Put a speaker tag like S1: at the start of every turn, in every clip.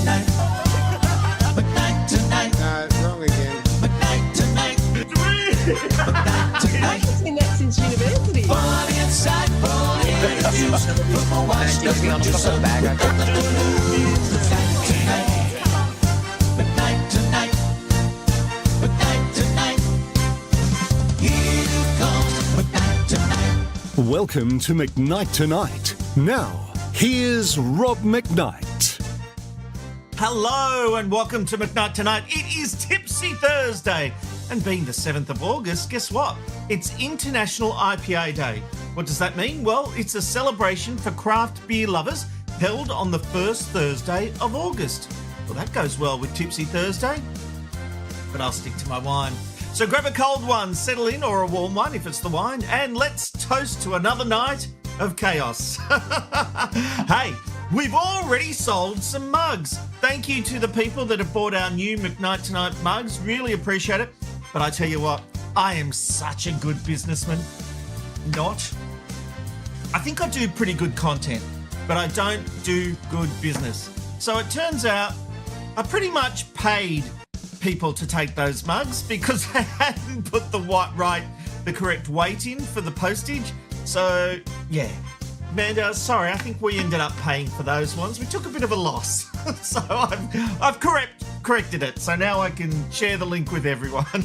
S1: tonight. McKnight tonight.
S2: Wrong again.
S1: McKnight tonight. McKnight tonight.
S3: I've seen that since university.
S1: Party inside, party in the juice. Put my watch, just get your son back. McKnight tonight. McKnight tonight. McKnight tonight. Here comes McKnight tonight.
S4: Welcome to McKnight Tonight. Now, here's Rob McKnight.
S5: Hello and welcome to McKnight Tonight. It is Tipsy Thursday. And being the 7th of August, guess what? It's International IPA Day. What does that mean? Well, it's a celebration for craft beer lovers held on the first Thursday of August. Well, that goes well with Tipsy Thursday, but I'll stick to my wine. So grab a cold one, settle in, or a warm one if it's the wine, and let's toast to another night of chaos. Hey, we've already sold some mugs. Thank you to the people that have bought our new McKnight Tonight mugs. Really appreciate it. But I tell you what, I am such a good businessman. I think I do pretty good content, but I don't do good business. So it turns out I pretty much paid people to take those mugs because they hadn't put the correct weight in for the postage. So yeah, Amanda, sorry, I think we ended up paying for those ones. We took a bit of a loss. So I've corrected it. So now I can share the link with everyone.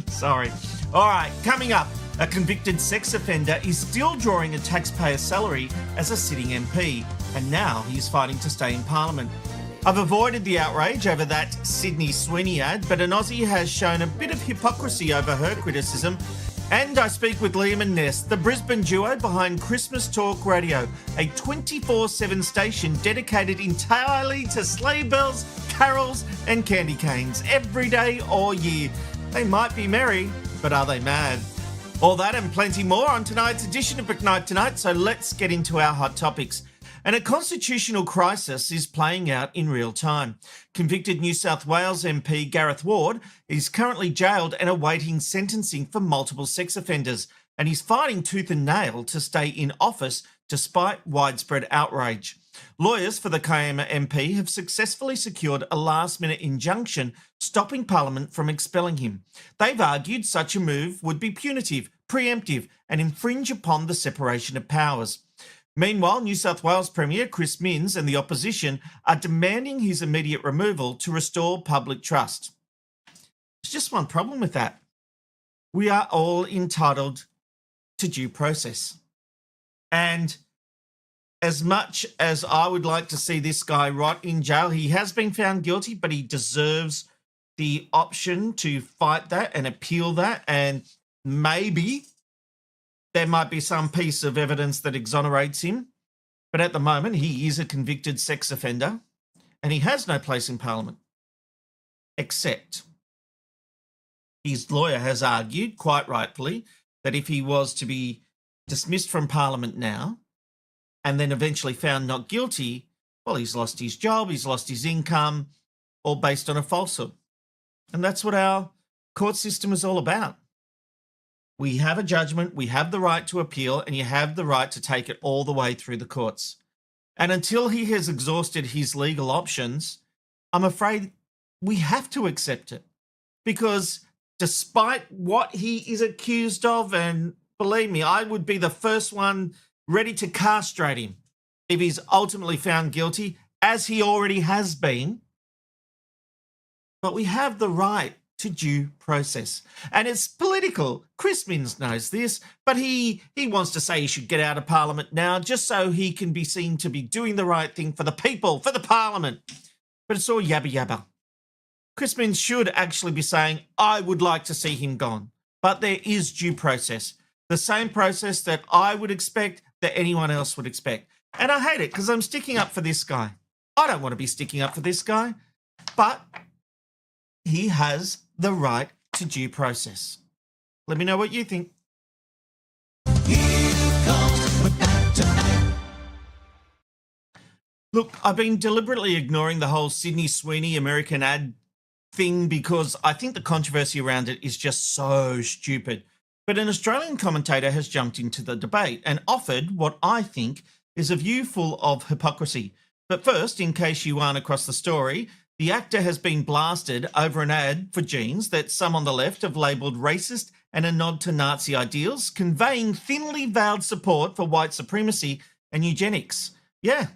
S5: Sorry. All right, coming up, a convicted sex offender is still drawing a taxpayer's salary as a sitting MP, and now he's fighting to stay in Parliament. I've avoided the outrage over that Sydney Sweeney ad, but an Aussie has shown a bit of hypocrisy over her criticism. And I speak with Liam and Ness, the Brisbane duo behind Christmas Talk Radio, a 24/7 station dedicated entirely to sleigh bells, carols and candy canes every day all year. They might be merry, but are they mad? All that and plenty more on tonight's edition of McKnight Tonight, so let's get into our hot topics. And a constitutional crisis is playing out in real time. Convicted New South Wales MP Gareth Ward is currently jailed and awaiting sentencing for multiple sex offenders, and he's fighting tooth and nail to stay in office despite widespread outrage. Lawyers for the Kiama MP have successfully secured a last-minute injunction stopping Parliament from expelling him. They've argued such a move would be punitive, preemptive and infringe upon the separation of powers. Meanwhile, New South Wales Premier Chris Minns and the opposition are demanding his immediate removal to restore public trust. There's just one problem with that. We are all entitled to due process. And as much as I would like to see this guy rot in jail, he has been found guilty, but he deserves the option to fight that and appeal that, and maybe there might be some piece of evidence that exonerates him, but at the moment he is a convicted sex offender and he has no place in Parliament. Except his lawyer has argued, quite rightfully, that if he was to be dismissed from Parliament now and then eventually found not guilty, well, he's lost his job, he's lost his income, all based on a falsehood. And that's what our court system is all about. We have a judgment, we have the right to appeal, and you have the right to take it all the way through the courts. And until he has exhausted his legal options, I'm afraid we have to accept it. Because despite what he is accused of, and believe me, I would be the first one ready to castrate him if he's ultimately found guilty, as he already has been. But we have the right to due process. And it's political. Chris Minns knows this, but he wants to say he should get out of Parliament now just so he can be seen to be doing the right thing for the people, for the Parliament. But it's all yabba yabba. Chris Minns should actually be saying, I would like to see him gone. But there is due process. The same process that I would expect, that anyone else would expect. And I hate it because I'm sticking up for this guy. I don't want to be sticking up for this guy, but he has the right to due process. Let me know what you think.
S1: Here comes McKnight tonight.
S5: Look, I've been deliberately ignoring the whole Sydney Sweeney American ad thing because I think the controversy around it is just so stupid. But an Australian commentator has jumped into the debate and offered what I think is a view full of hypocrisy. But first, in case you aren't across the story, the actor has been blasted over an ad for jeans that some on the left have labelled racist and a nod to Nazi ideals, conveying thinly veiled support for white supremacy and eugenics. Yeah,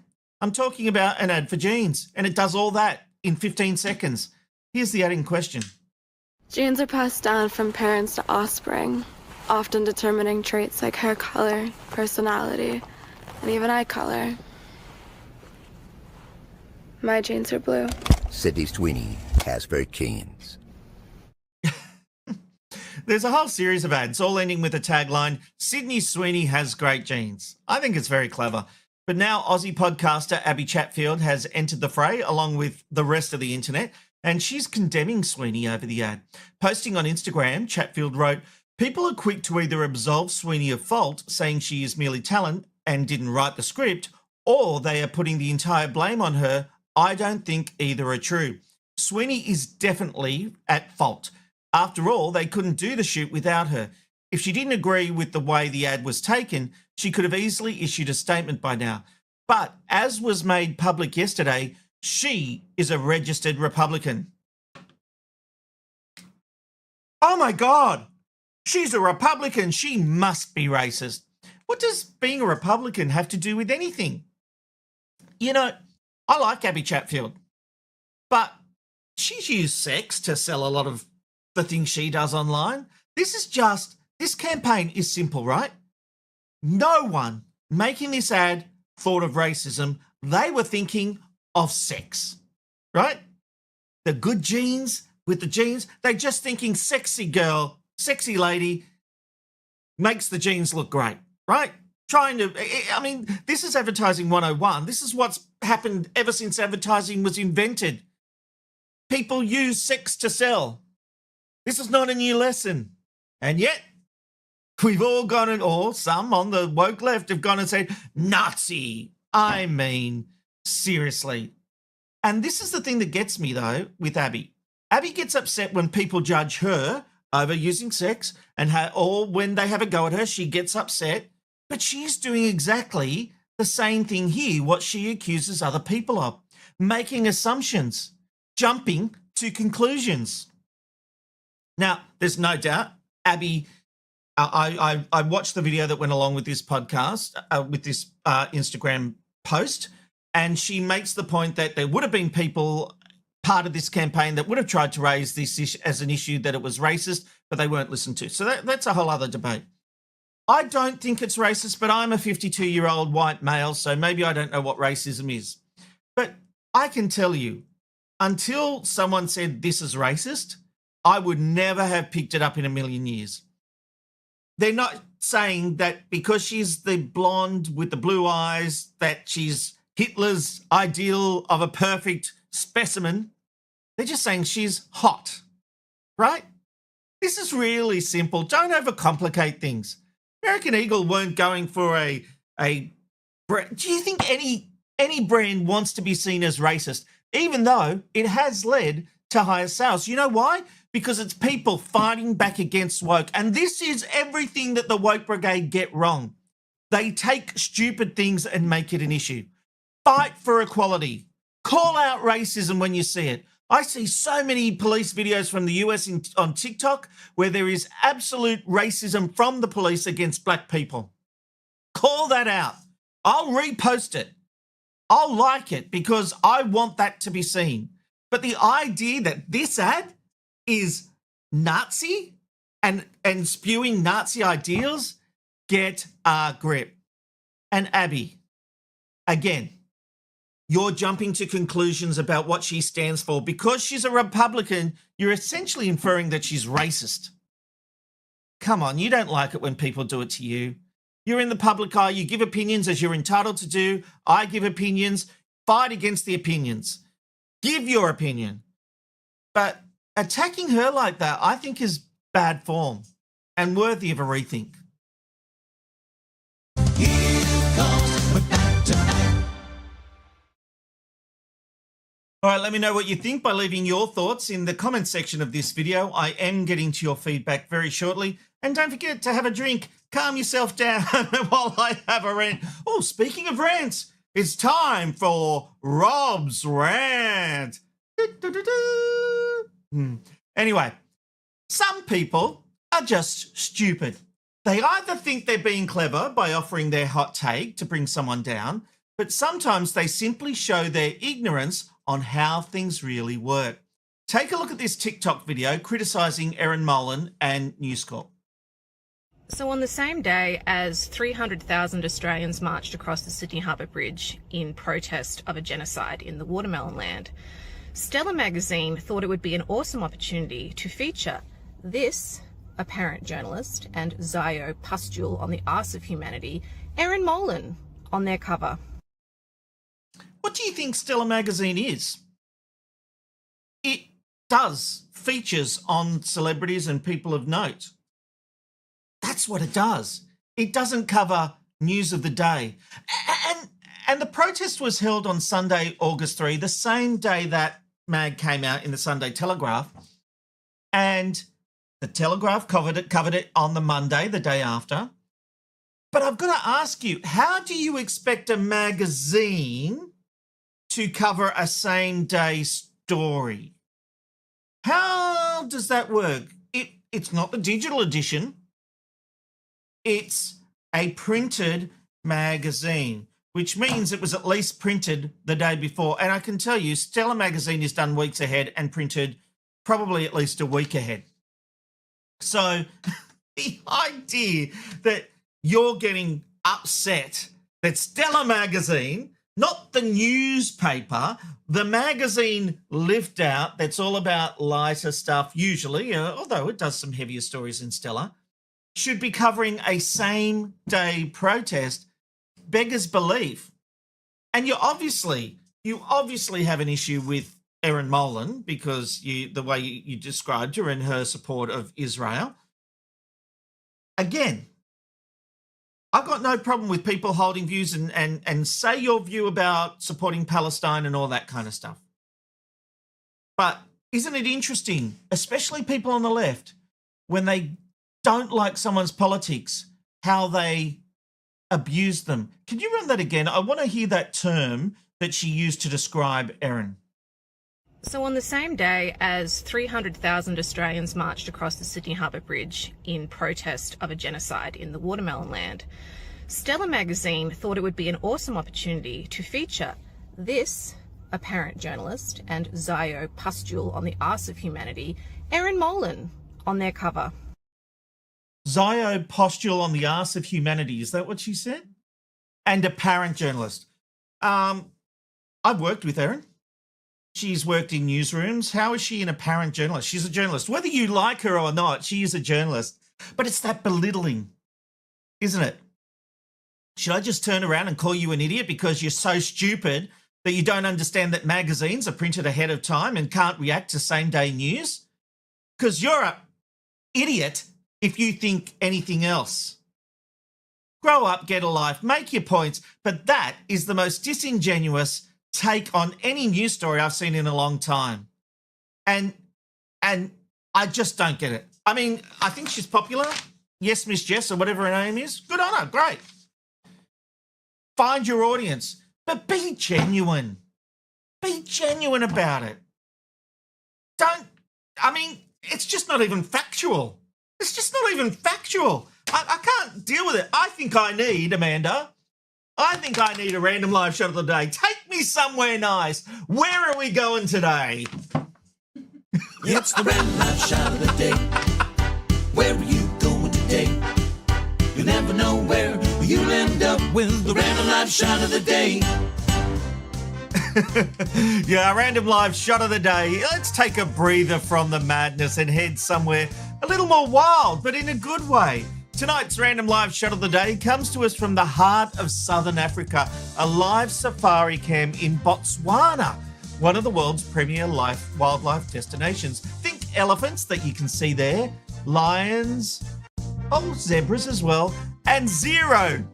S5: I'm talking about an ad for jeans, and it does all that in 15 seconds. Here's the ad in question.
S2: Genes are passed down from parents to offspring, often determining traits like hair color, personality, and even eye color. My genes are blue.
S3: Sydney Sweeney has her genes.
S5: There's a whole series of ads, all ending with a tagline, Sydney Sweeney has great genes. I think it's very clever. But now Aussie podcaster Abby Chatfield has entered the fray along with the rest of the internet, and she's condemning Sweeney over the ad. Posting on Instagram, Chatfield wrote, people are quick to either absolve Sweeney of fault, saying she is merely talent and didn't write the script, or they are putting the entire blame on her. I don't think either are true. Sweeney is definitely at fault. After all, they couldn't do the shoot without her. If she didn't agree with the way the ad was taken, she could have easily issued a statement by now. But as was made public yesterday, she is a registered Republican. Oh my God, she's a Republican. She must be racist. What does being a Republican have to do with anything? You know, I like Abby Chatfield, but she's used sex to sell a lot of the things she does online. This campaign is simple, right? No one making this ad thought of racism. They were thinking of sex, right? The good genes with the jeans, they're just thinking sexy girl, sexy lady makes the jeans look great, right? This is advertising 101. This is what's happened ever since advertising was invented. People use sex to sell. This is not a new lesson. And yet, we've all gone or some on the woke left have gone and said, Nazi. I mean, seriously. And this is the thing that gets me, though, with Abby. Abby gets upset when people judge her over using sex or when they have a go at her, she gets upset. But she's doing exactly the same thing here, what she accuses other people of, making assumptions, jumping to conclusions. Now, there's no doubt, Abby, I watched the video that went along with this podcast, with this Instagram post, and she makes the point that there would have been people part of this campaign that would have tried to raise this issue as an issue that it was racist, but they weren't listened to. So that's a whole other debate. I don't think it's racist, but I'm a 52-year-old white male, so maybe I don't know what racism is. But I can tell you, until someone said this is racist, I would never have picked it up in a million years. They're not saying that because she's the blonde with the blue eyes, that she's Hitler's ideal of a perfect specimen. They're just saying she's hot, right? This is really simple. Don't overcomplicate things. American Eagle weren't going for a brand. Do you think any brand wants to be seen as racist, even though it has led to higher sales? You know why? Because it's people fighting back against woke. And this is everything that the woke brigade get wrong. They take stupid things and make it an issue. Fight for equality. Call out racism when you see it. I see so many police videos from the US on TikTok where there is absolute racism from the police against black people. Call that out. I'll repost it. I'll like it because I want that to be seen. But the idea that this ad is Nazi and spewing Nazi ideals, get a grip. And Abby, again, you're jumping to conclusions about what she stands for. Because she's a Republican, you're essentially inferring that she's racist. Come on, you don't like it when people do it to you. You're in the public eye, you give opinions as you're entitled to do. I give opinions. Fight against the opinions. Give your opinion. But attacking her like that, I think, is bad form and worthy of a rethink.
S1: Here comes McKnight tonight.
S5: All right, let me know what you think by leaving your thoughts in the comment section of this video. I am getting to your feedback very shortly. And don't forget to have a drink. Calm yourself down while I have a rant. Oh, speaking of rants, It's time for Rob's Rant. Anyway, some people are just stupid. They either think they're being clever by offering their hot take to bring someone down, but sometimes they simply show their ignorance on how things really work. Take a look at this TikTok video criticising Erin Molan and News Corp.
S6: So on the same day as 300,000 Australians marched across the Sydney Harbour Bridge in protest of a genocide in the Watermelon Land, Stella magazine thought it would be an awesome opportunity to feature this apparent journalist and Zio pustule on the arse of humanity, Erin Molan, on their cover.
S5: What do you think Stella magazine is? It does features on celebrities and people of note. That's what it does. It doesn't cover news of the day. And the protest was held on Sunday, August 3, the same day that mag came out in the Sunday Telegraph. And the Telegraph covered it on the Monday, the day after. But I've got to ask you, how do you expect a magazine to cover a same-day story? How does that work? It's not the digital edition. It's a printed magazine, which means it was at least printed the day before. And I can tell you, Stella magazine is done weeks ahead and printed probably at least a week ahead. So the idea that you're getting upset that Stella magazine, not the newspaper, the magazine Lift Out, that's all about lighter stuff usually, although it does some heavier stories in Stella, should be covering a same-day protest, beggars belief. And you obviously have an issue with Erin Molan because the way you described her and her support of Israel. Again, I've got no problem with people holding views and say your view about supporting Palestine and all that kind of stuff. But isn't it interesting, especially people on the left, when they don't like someone's politics, how they abuse them? Can you run that again? I want to hear that term that she used to describe Erin.
S6: So on the same day as 300,000 Australians marched across the Sydney Harbour Bridge in protest of a genocide in the Watermelon Land, Stella magazine thought it would be an awesome opportunity to feature this apparent journalist and Zio pustule on the arse of humanity, Erin Molan, on their cover.
S5: Zio pustule on the arse of humanity. Is that what she said? And apparent journalist. I've worked with Erin. She's worked in newsrooms. How is she an apparent journalist? She's a journalist. Whether you like her or not, she is a journalist. But it's that belittling, isn't it? Should I just turn around and call you an idiot because you're so stupid that you don't understand that magazines are printed ahead of time and can't react to same-day news? Because you're an idiot if you think anything else. Grow up, get a life, make your points, but that is the most disingenuous take on any news story I've seen in a long time. And I just don't get it. I mean, I think she's popular. Yes, Miss Jess, or whatever her name is. Good on her, great. Find your audience, but be genuine. Be genuine about it. It's just not even factual. It's just not even factual. I can't deal with it. I think I need a random live shot of the day. Take me somewhere nice. Where are we going today?
S1: It's the random live shot of the day. Where are you going today? You never know where you'll end up with the random live shot of the day.
S5: Yeah, random live shot of the day. Let's take a breather from the madness and head somewhere a little more wild, but in a good way. Tonight's random live shot of the day comes to us from the heart of Southern Africa, a live safari camp in Botswana, one of the world's premier wildlife destinations. Think elephants that you can see there, lions, zebras as well, and zero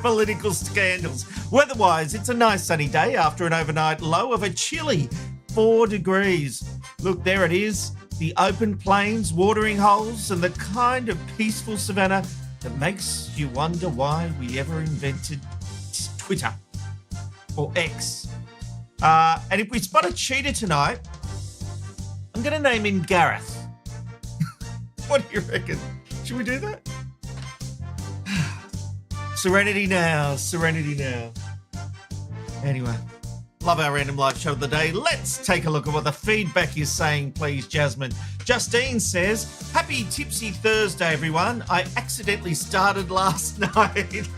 S5: political scandals. Weather-wise, it's a nice sunny day after an overnight low of a chilly 4 degrees. Look, there it is. The open plains, watering holes, and the kind of peaceful savannah that makes you wonder why we ever invented Twitter or X. And if we spot a cheater tonight, I'm going to name him Gareth. What do you reckon? Should we do that? Serenity now. Anyway, love our random live show of the day. Let's take a look at what the feedback is saying, please, Jasmine. Justine says, happy Tipsy Thursday, everyone. I accidentally started last night.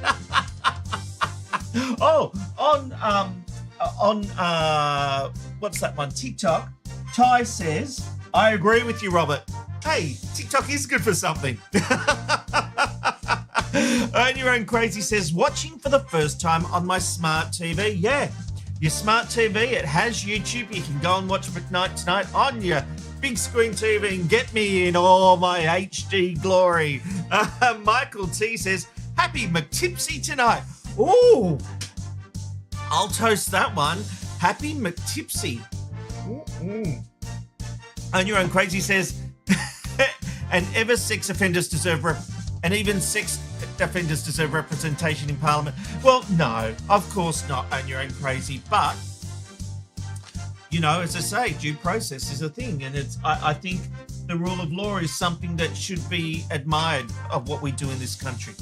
S5: Oh, on what's that one? TikTok. Ty says, I agree with you, Robert. Hey, TikTok is good for something. Earn Your Own Crazy says, watching for the first time on my smart TV. Yeah, your smart TV, it has YouTube. You can go and watch McKnight Tonight on your big screen TV and get me in all my HD glory. Michael T says, happy McTipsy tonight. Ooh, I'll toast that one. Happy McTipsy. Own Your Own Crazy says, and even sex offenders deserve representation in Parliament. Well, no, of course not, Own Your Own Crazy. But, you know, as I say, due process is a thing. And I think the rule of law is something that should be admired of what we do in this country.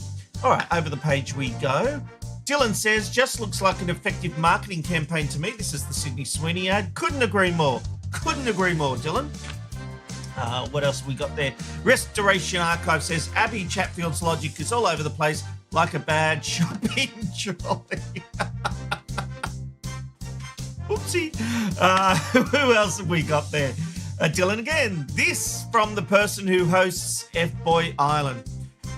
S5: All right, over the page we go. Dylan says, just looks like an effective marketing campaign to me. This is the Sydney Sweeney ad. Couldn't agree more, Dylan. What else we got there? Restoration Archive says, Abby Chatfield's logic is all over the place like a bad shopping trolley. Oopsie. Who else have we got there? Dylan again. This from the person who hosts F-Boy Island.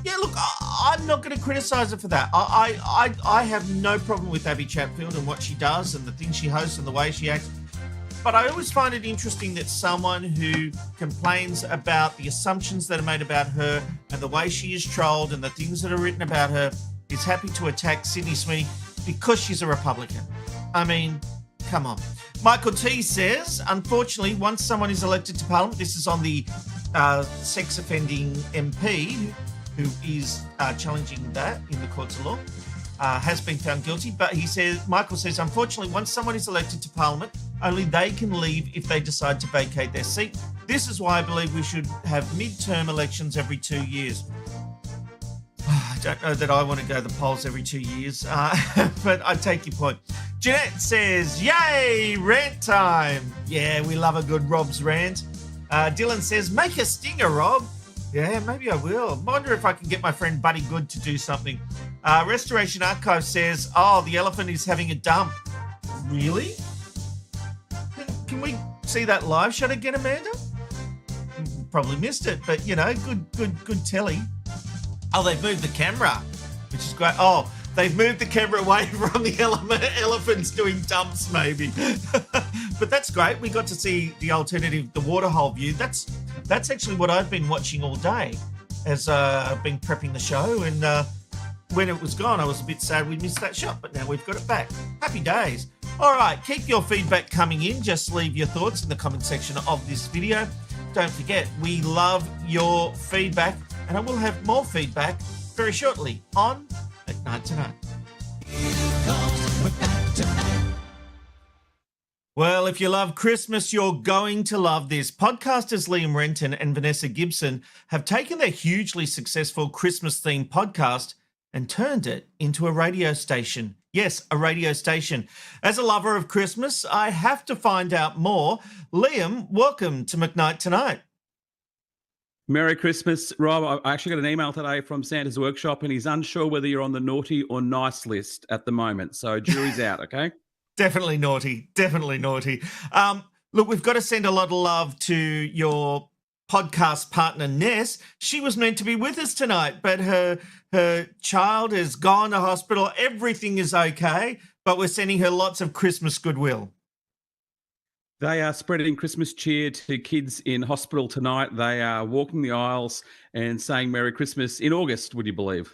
S5: Yeah, look, I'm not going to criticise her for that. I have no problem with Abby Chatfield and what she does and the things she hosts and the way she acts. But I always find it interesting that someone who complains about the assumptions that are made about her and the way she is trolled and the things that are written about her is happy to attack Sydney Sweeney because she's a Republican. I mean, come on. Michael T says, unfortunately, once someone is elected to Parliament, this is on the sex offending MP who is challenging that in the courts of law, has been found guilty. But he says, Michael says, unfortunately, once someone is elected to Parliament, only they can leave if they decide to vacate their seat. This is why I believe we should have mid-term elections every 2 years. I don't know that I want to go to the polls every 2 years, but I take your point. Jeanette says, yay, rant time. Yeah, we love a good Rob's rant. Dylan says, make a stinger, Rob. Yeah, maybe I will. Wonder if I can get my friend Buddy Good to do something. Restoration Archive says, oh, the elephant is having a dump. Really? Can we see that live shot again, Amanda? Probably missed it, but, you know, good telly. Oh, they've moved the camera, which is great. Oh, they've moved the camera away from the elephants doing dumps, maybe. But that's great. We got to see the alternative, the waterhole view. That's actually what I've been watching all day as I've been prepping the show. And when it was gone, I was a bit sad we missed that shot, but now we've got it back. Happy days. All right, keep your feedback coming in. Just leave your thoughts in the comment section of this video. Don't forget, we love your feedback, and I will have more feedback very shortly on McKnight Tonight. Well, if you love Christmas, you're going to love this. Podcasters Liam Renton and Vanessa Gibson have taken their hugely successful Christmas-themed podcast and turned it into a radio station. Yes, a radio station. As a lover of Christmas, I have to find out more. Liam, welcome to McKnight Tonight.
S7: Merry Christmas, Rob. I actually got an email today from Santa's workshop, and he's unsure whether you're on the naughty or nice list at the moment. So jury's out, okay?
S5: Definitely naughty. Definitely naughty. Look, we've got to send a lot of love to your podcast partner, Ness. She was meant to be with us tonight, but her child has gone to hospital. Everything is okay, but we're sending her lots of Christmas goodwill.
S7: They are spreading Christmas cheer to kids in hospital tonight. They are walking the aisles and saying Merry Christmas in August, would you believe?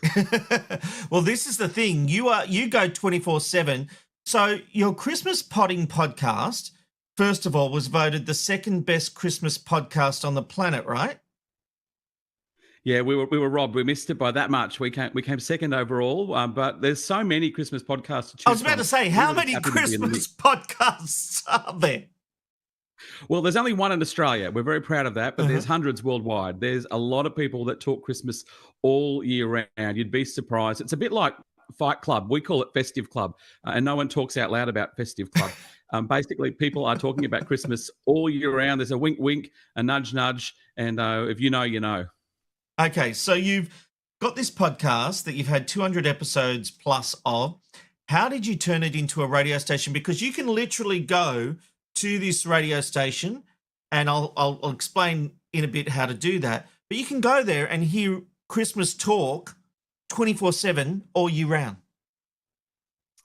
S5: Well, this is the thing. You go 24/7. So your Christmas Potting podcast, first of all, was voted the second best Christmas podcast on the planet, right?
S7: Yeah, we were robbed. We missed it by that much. We came second overall. But there's so many Christmas podcasts to choose
S5: I was about
S7: from.
S5: to say,
S7: We
S5: how
S7: were just
S5: many
S7: happy to be in the
S5: Christmas
S7: mix.
S5: podcasts are there?
S7: Well, there's only one in Australia. We're very proud of that, but there's hundreds worldwide. There's a lot of people that talk Christmas all year round. You'd be surprised. It's a bit like Fight Club. We call it Festive Club, and no one talks out loud about Festive Club. Basically, people are talking about Christmas all year round. There's a wink, wink, a nudge, nudge, and if you know, you know.
S5: Okay, so you've got this podcast that you've had 200 episodes plus of. How did you turn it into a radio station? Because you can literally go to this radio station, and I'll explain in a bit how to do that. But you can go there and hear Christmas talk 24/7 all year round.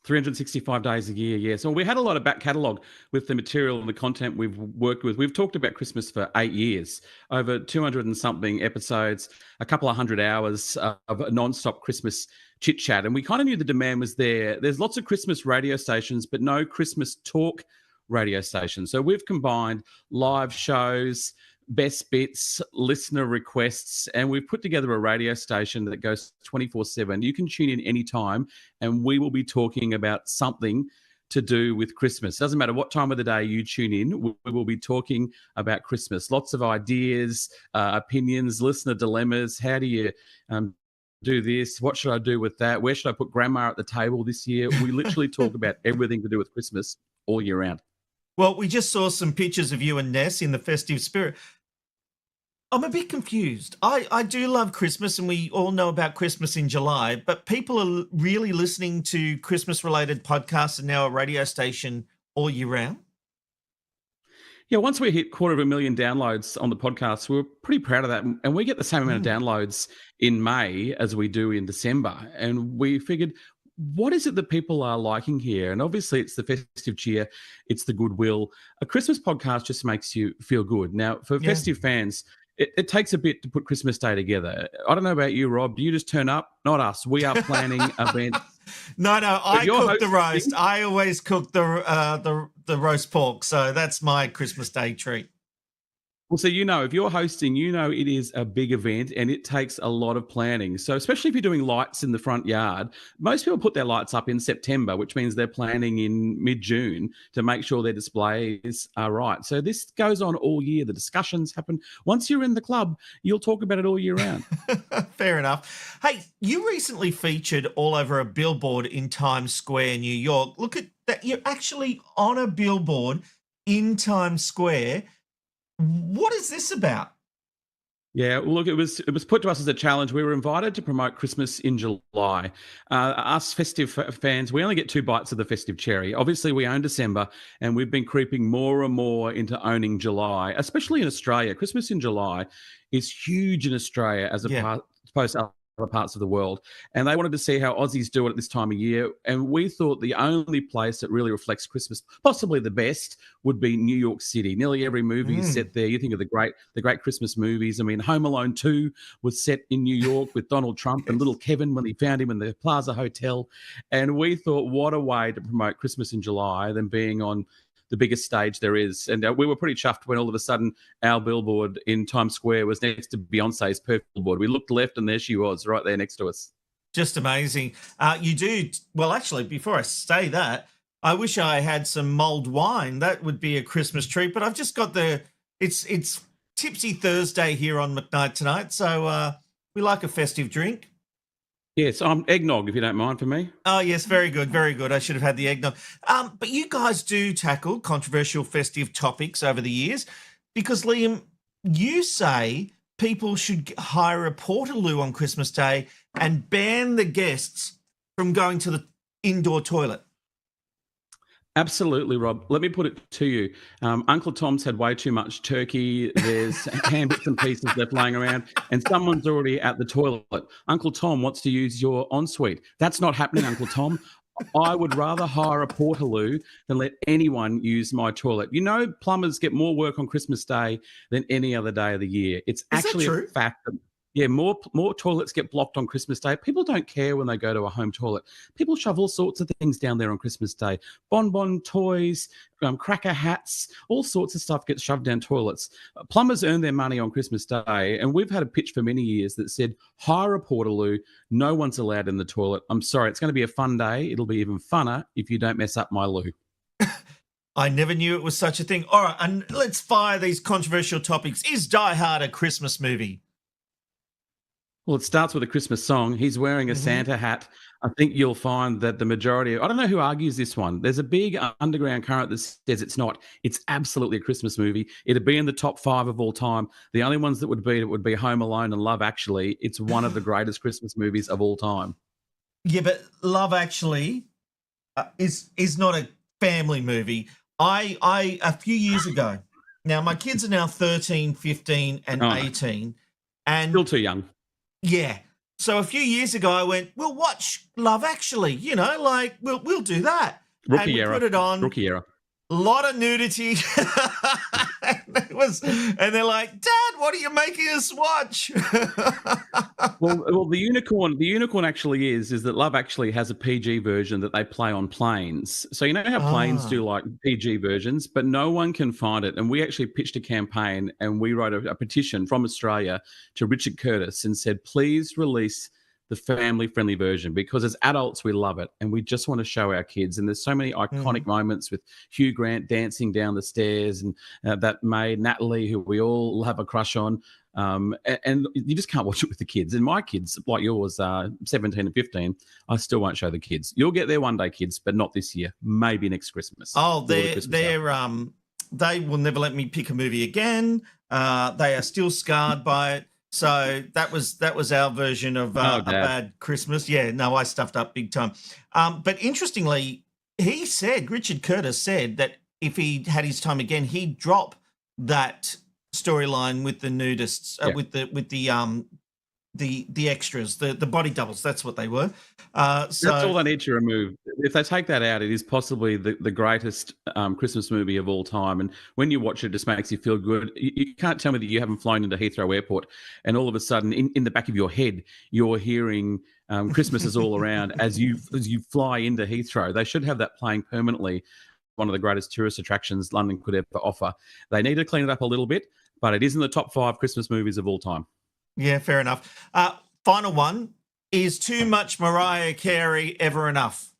S7: 365 days a year, yeah. So we had a lot of back catalogue with the material and the content we've worked with. We've talked about Christmas for 8 years, over 200 and something episodes, a couple of 100 hours of non-stop Christmas chit-chat. And we kind of knew the demand was there. There's lots of Christmas radio stations, but no Christmas talk radio stations. So we've combined live shows, best bits, listener requests, and we've put together a radio station that goes 24/7. You can tune in anytime, and we will be talking about something to do with Christmas. Doesn't matter what time of the day you tune in, we will be talking about Christmas. Lots of ideas, opinions, listener dilemmas. How do you do this? What should I do with that? Where should I put grandma at the table this year? We literally talk about everything to do with Christmas all year round.
S5: Well, we just saw some pictures of you and Ness in the festive spirit. I'm a bit confused. I do love Christmas, and we all know about Christmas in July, but people are really listening to Christmas-related podcasts and now a radio station all year round?
S7: Yeah, once we hit 250,000 downloads on the podcast, we were pretty proud of that. And we get the same amount of downloads in May as we do in December. And we figured, what is it that people are liking here? And obviously it's the festive cheer, it's the goodwill. A Christmas podcast just makes you feel good. Now, for festive fans, it takes a bit to put Christmas Day together. I don't know about you, Rob. Do you just turn up? Not us. We are planning events.
S5: No, I cook the
S7: hosting-
S5: roast. I always cook the roast pork, so that's my Christmas Day treat.
S7: Well, so if you're hosting, it is a big event and it takes a lot of planning. So especially if you're doing lights in the front yard, most people put their lights up in September, which means they're planning in mid-June to make sure their displays are right. So this goes on all year. The discussions happen. Once you're in the club, you'll talk about it all year round.
S5: Fair enough. Hey, you recently featured all over a billboard in Times Square, New York. Look at that. You're actually on a billboard in Times Square. What is this about?
S7: Yeah, well, look, it was put to us as a challenge. We were invited to promote Christmas in July. Us festive fans, we only get 2 bites of the festive cherry. Obviously, we own December, and we've been creeping more and more into owning July, especially in Australia. Christmas in July is huge in Australia as opposed to other parts of the world. And they wanted to see how Aussies do it at this time of year. And we thought the only place that really reflects Christmas, possibly the best, would be New York City. Nearly every movie is set there. You think of the great Christmas movies. I mean, Home Alone 2 was set in New York with Donald Trump and little Kevin when he found him in the Plaza Hotel. And we thought, what a way to promote Christmas in July than being on the biggest stage there is. And we were pretty chuffed when all of a sudden our billboard in Times Square was next to Beyonce's perfect billboard. We looked left and there she was right there next to us.
S5: Just amazing. You do, well, actually, before I say that, I wish I had some mulled wine. That would be a Christmas treat, but I've just got it's Tipsy Thursday here on McKnight tonight. So we like a festive drink.
S7: Yes, eggnog, if you don't mind, for me.
S5: Oh, yes, very good, very good. I should have had the eggnog. But you guys do tackle controversial festive topics over the years because, Liam, you say people should hire a portaloo on Christmas Day and ban the guests from going to the indoor toilet.
S7: Absolutely, Rob. Let me put it to you. Uncle Tom's had way too much turkey. There's ham bits and pieces left laying around, and someone's already at the toilet. Uncle Tom wants to use your ensuite. That's not happening, Uncle Tom. I would rather hire a portaloo than let anyone use my toilet. Plumbers get more work on Christmas Day than any other day of the year. It's actually a fact. Yeah, more toilets get blocked on Christmas Day. People don't care when they go to a home toilet. People shove all sorts of things down there on Christmas Day. Bonbon toys, cracker hats, all sorts of stuff gets shoved down toilets. Plumbers earn their money on Christmas Day, and we've had a pitch for many years that said, hire a portaloo, no one's allowed in the toilet. I'm sorry, it's going to be a fun day. It'll be even funner if you don't mess up my loo.
S5: I never knew it was such a thing. All right, and let's fire these controversial topics. Is Die Hard a Christmas movie?
S7: Well, it starts with a Christmas song. He's wearing a Santa hat. I think you'll find that the majority I don't know who argues this one. There's a big underground current that says it's not. It's absolutely a Christmas movie. It'd be in the top 5 of all time. The only ones that would beat it would be Home Alone and Love Actually. It's one of the greatest Christmas movies of all time.
S5: Yeah, but Love Actually is not a family movie. I a few years ago, now my kids are now 13, 15, and 18. And
S7: Still too young.
S5: yeah. So a few years ago, I went, we'll watch Love Actually, like we'll do that.
S7: Rookie
S5: and we
S7: era.
S5: put it on.
S7: Rookie era.
S5: A lot of nudity. And they're like, Dad, what are you making us watch?
S7: Well, the unicorn actually is that Love Actually has a PG version that they play on planes. So you know how planes do like PG versions, but no one can find it. And we actually pitched a campaign and we wrote a petition from Australia to Richard Curtis and said, please release the family-friendly version, because as adults we love it and we just want to show our kids. And there's so many iconic moments with Hugh Grant dancing down the stairs and that maid Natalie, who we all have a crush on. And you just can't watch it with the kids. And my kids, like yours, 17 and 15, I still won't show the kids. You'll get there one day, kids, but not this year. Maybe next Christmas.
S5: Oh, they will never let me pick a movie again. They are still scarred by it. So that was our version of a bad Christmas. Yeah, no, I stuffed up big time. But interestingly, Richard Curtis said that if he had his time again, he'd drop that storyline with the nudists, with the extras, the body doubles. That's what they were.
S7: That's all they need to remove. If they take that out, it is possibly the greatest Christmas movie of all time. And when you watch it, it just makes you feel good. You can't tell me that you haven't flown into Heathrow Airport and all of a sudden in the back of your head, you're hearing Christmas is all around as you fly into Heathrow. They should have that playing permanently. One of the greatest tourist attractions London could ever offer. They need to clean it up a little bit, but it is in the top 5 Christmas movies of all time. Yeah,
S5: fair enough. Final one. Is too much Mariah Carey ever enough?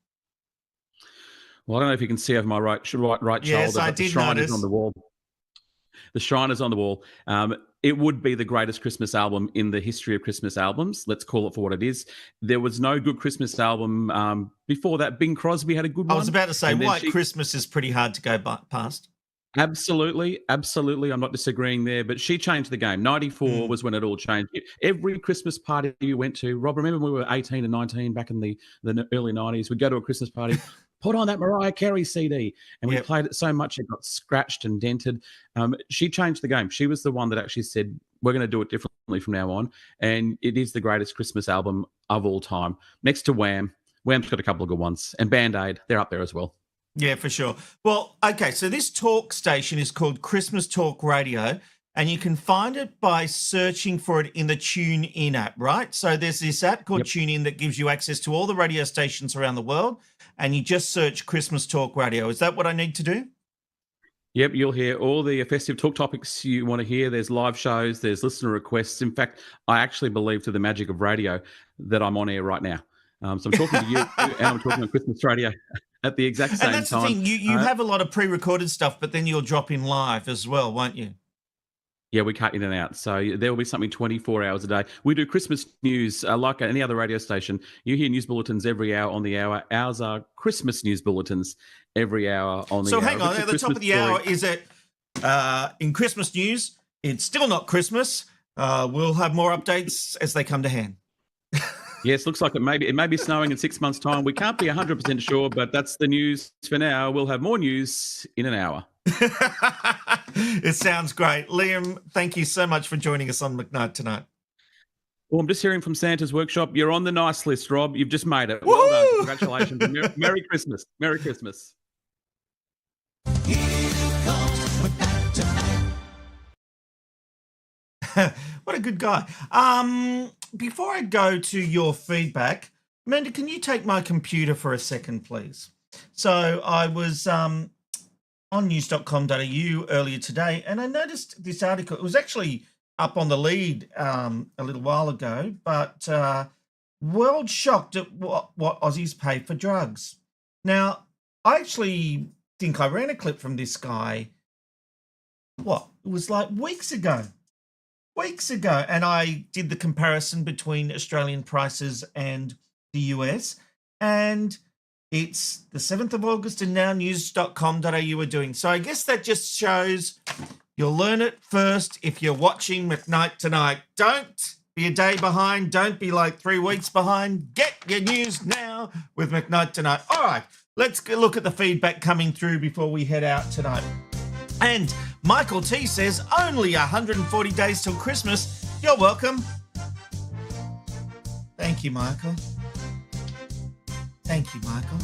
S7: Well, I don't know if you can see over my right shoulder.
S5: Yes, I did
S7: the shrine
S5: notice.
S7: is on the wall. The shrine is on the wall. It would be the greatest Christmas album in the history of Christmas albums. Let's call it for what it is. There was no good Christmas album before that. Bing Crosby had a good one.
S5: I was about to say, White Christmas is pretty hard to go past.
S7: Absolutely. I'm not disagreeing there, but she changed the game. 94 was when it all changed. Every Christmas party you went to, Rob, remember when we were 18 and 19 back in the early 90s, we'd go to a Christmas party, put on that Mariah Carey CD, and we played it so much it got scratched and dented. She changed the game. She was the one that actually said, we're going to do it differently from now on, and it is the greatest Christmas album of all time. Next to Wham. Wham's got a couple of good ones, and Band-Aid, they're up there as well.
S5: Yeah, for sure. Well, okay, so this talk station is called Christmas Talk Radio, and you can find it by searching for it in the TuneIn app, right? So there's this app called TuneIn that gives you access to all the radio stations around the world, and you just search Christmas Talk Radio. Is that what I need to do?
S7: Yep, you'll hear all the festive talk topics you want to hear. There's live shows, there's listener requests. In fact, I actually believe to the magic of radio that I'm on air right now. So I'm talking to you and I'm talking on Christmas radio at the exact same time.
S5: And that's the thing, you have a lot of pre-recorded stuff, but then you'll drop in live as well, won't you?
S7: Yeah, we cut in and out. So there will be something 24 hours a day. We do Christmas news like any other radio station. You hear news bulletins every hour on the hour. Ours are Christmas news bulletins every hour on the hour.
S5: So hang on, at the top of the hour, is it in Christmas news? It's still not Christmas. We'll have more updates as they come to hand.
S7: Yes, looks like it may be snowing in 6 months' time. We can't be 100% sure, but that's the news for now. We'll have more news in an hour.
S5: It sounds great. Liam, thank you so much for joining us on McKnight tonight.
S7: Well, I'm just hearing from Santa's workshop. You're on the nice list, Rob. You've just made it. Well done. Congratulations. Merry Christmas. Merry Christmas.
S1: Here comes McKnight tonight.
S5: What a good guy. Before I go to your feedback, Amanda, can you take my computer for a second, please? So I was on news.com.au earlier today, and I noticed this article. It was actually up on the lead a little while ago, but world shocked at what Aussies pay for drugs. Now, I actually think I ran a clip from this guy. It was like weeks ago, and I did the comparison between Australian prices and the US, and it's the 7th of August, and now news.com.au are doing. So I guess that just shows you'll learn it first if you're watching McKnight Tonight. Don't be a day behind. Don't be like 3 weeks behind. Get your news now with McKnight Tonight. All right, let's go look at the feedback coming through before we head out tonight. And Michael T says, only 140 days till Christmas. You're welcome. Thank you, Michael. Thank you, Michael.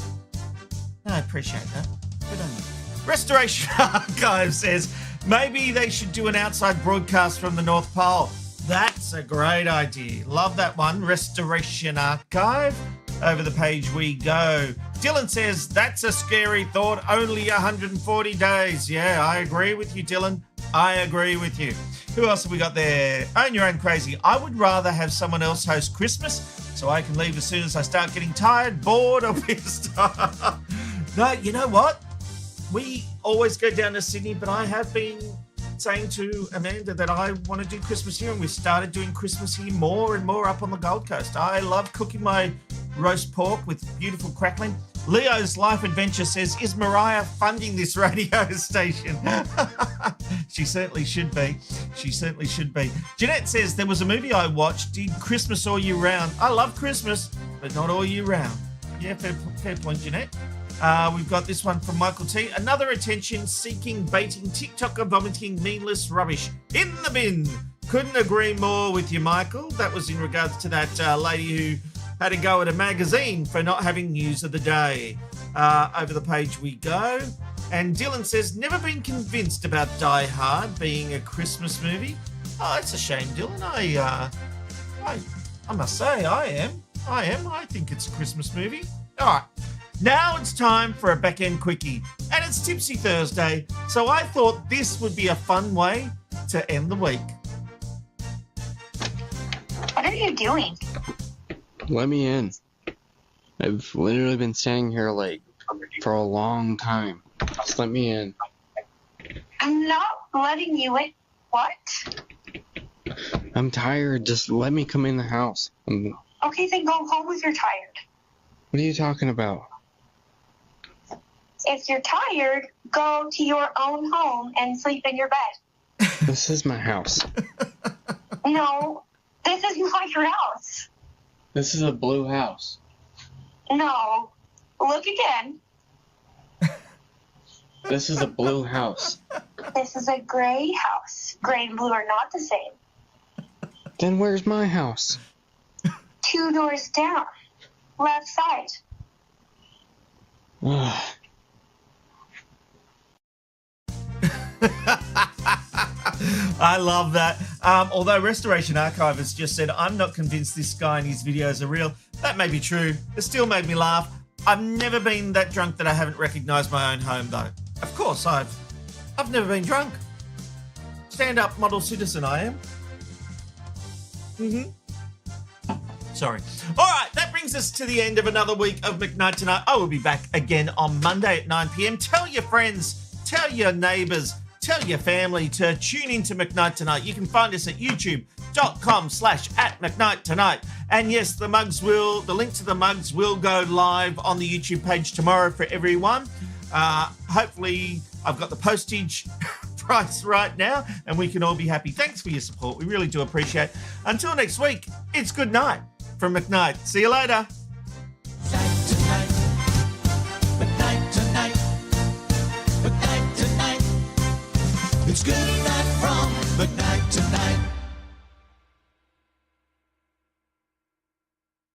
S5: I appreciate that. Good on you. Restoration Archive says, maybe they should do an outside broadcast from the North Pole. That's a great idea. Love that one. Restoration Archive. Over the page we go. Dylan says, that's a scary thought. Only 140 days. Yeah, I agree with you, Dylan. I agree with you. Who else have we got there? Own Your Own Crazy. I would rather have someone else host Christmas so I can leave as soon as I start getting tired, bored, or pissed off. No, you know what? We always go down to Sydney, but I have been saying to Amanda that I want to do Christmas here, and we've started doing Christmas here more and more up on the Gold Coast. I love cooking my roast pork with beautiful crackling. Leo's Life Adventure says, is Mariah funding this radio station? She certainly should be. She certainly should be. Jeanette says, there was a movie I watched, did Christmas all year round. I love Christmas, but not all year round. Yeah, fair point, Jeanette. We've got this one from Michael T. Another attention-seeking, baiting, TikToker vomiting, meaningless rubbish in the bin. Couldn't agree more with you, Michael. That was in regards to that lady who had a go at a magazine for not having news of the day. Over the page we go. And Dylan says, never been convinced about Die Hard being a Christmas movie. Oh, it's a shame, Dylan. I must say, I am. I think it's a Christmas movie. All right. Now it's time for a back-end quickie. And it's Tipsy Thursday, so I thought this would be a fun way to end the week.
S8: What are you doing?
S9: Let me in. I've literally been standing here for a long time. Just let me in.
S8: I'm not letting you in. What?
S9: I'm tired. Just let me come in the house.
S8: Okay, then go home if you're tired.
S9: What are you talking about?
S8: If you're tired, go to your own home and sleep in your bed.
S9: This is my house.
S8: No, this is not your house.
S9: This is a blue house.
S8: No, look again.
S9: This is a blue house.
S8: This is a gray house. Gray and blue are not the same.
S9: Then where's my house?
S8: 2 doors down, left side.
S5: I love that. Although Restoration Archive has just said, I'm not convinced this guy and his videos are real. That may be true. It still made me laugh. I've never been that drunk that I haven't recognised my own home, though. Of course, I've never been drunk. Stand-up model citizen, I am. Sorry. All right, that brings us to the end of another week of McKnight Tonight. I will be back again on Monday at 9 p.m. Tell your friends, tell your neighbours, tell your family to tune into McKnight Tonight. You can find us at youtube.com/@McKnight Tonight. And yes, the link to the mugs will go live on the YouTube page tomorrow for everyone. Hopefully I've got the postage price right now and we can all be happy. Thanks for your support. We really do appreciate it. Until next week, it's good night from McKnight. See you later.
S1: Tonight, McKnight Tonight, McKnight Tonight. It's good.